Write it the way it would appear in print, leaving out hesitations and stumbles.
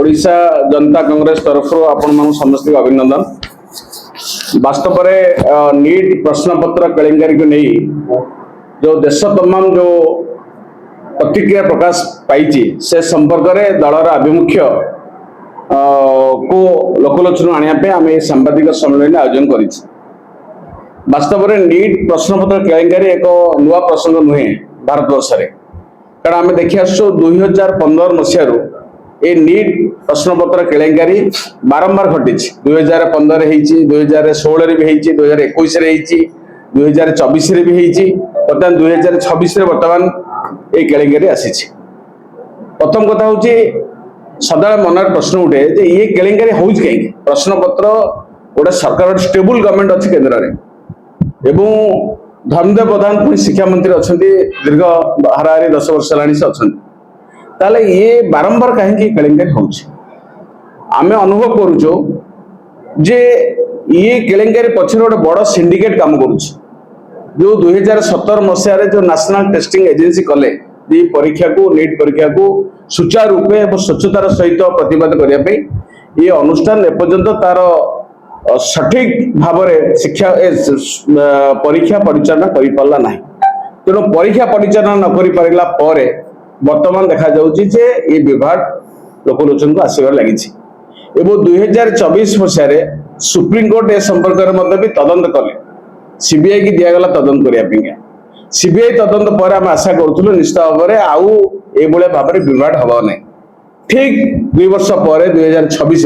ओडिशा जनता कांग्रेस तरफ आपण समस्त अभिनंदन। वास्तव में नीट प्रश्नपत्र केलेंकारी को नहीं जो देश तमाम जो प्रतिक्रिया प्रकाश पाई से संपर्क में दलर आभिमुख्य को लोकलोचन आने आम सांबादिक सम्मेलन आयोजन कर वास्तव में नीट प्रश्नपत्र केलेंकारी एक नुआ प्रसंग नुहे भारत वर्ष कारण आम देखी आस 2015 मसीह ये नीट प्रश्नपत्र केलेंकारी बारंबार घटी 2015 2016 भी 2021 2024 भी बर्तमान 2026 बर्तमान ये केलेंकारी आसी। प्रथम कथा हूँ सदा मन प्रश्न उठे ये केलेंकारी हो कहीं प्रश्नपत्र गोटे सरकार स्टेबल गवर्नमेंट अच्छी केन्द्र में एवं धर्मदेव प्रधान पुणी शिक्षा मंत्री अच्छा दीर्घ हाराहारी 10 वर्ष है से अच्छा ताले ये बारंबार कहीं केलेंकारी हो अनुभव करुचो जे ये केलेंकारी पछरे गोटे बड़ सिंडिकेट काम करुच जो 2017 मसीह जो नेशनल टेस्टिंग एजेंसी कले परीक्षा को नीट परीक्षा को सुचारू रूपे और स्वच्छतार सहित प्रतिवाद करने ये अनुष्ठान एपर्यंत तार सठिक भाव शिक्षा परीक्षा परिचालना कर पारला नहीं तेणु परीक्षा परिचालना न कर पारा पर वर्तमान देखा जाउछि जे ये विभाग लोकलोचन को आसबार लगी 2024 मसीह सुप्रीम कोर्ट ए संपर्क में भी तदंत कले सीबीआई की दिगला तदंत करने सीबीआई तदंत पर आम आशा करूँ निश्चित भाव में आउ भाव में विवाद हवा नहीं ठीक 2 वर्ष पर 2026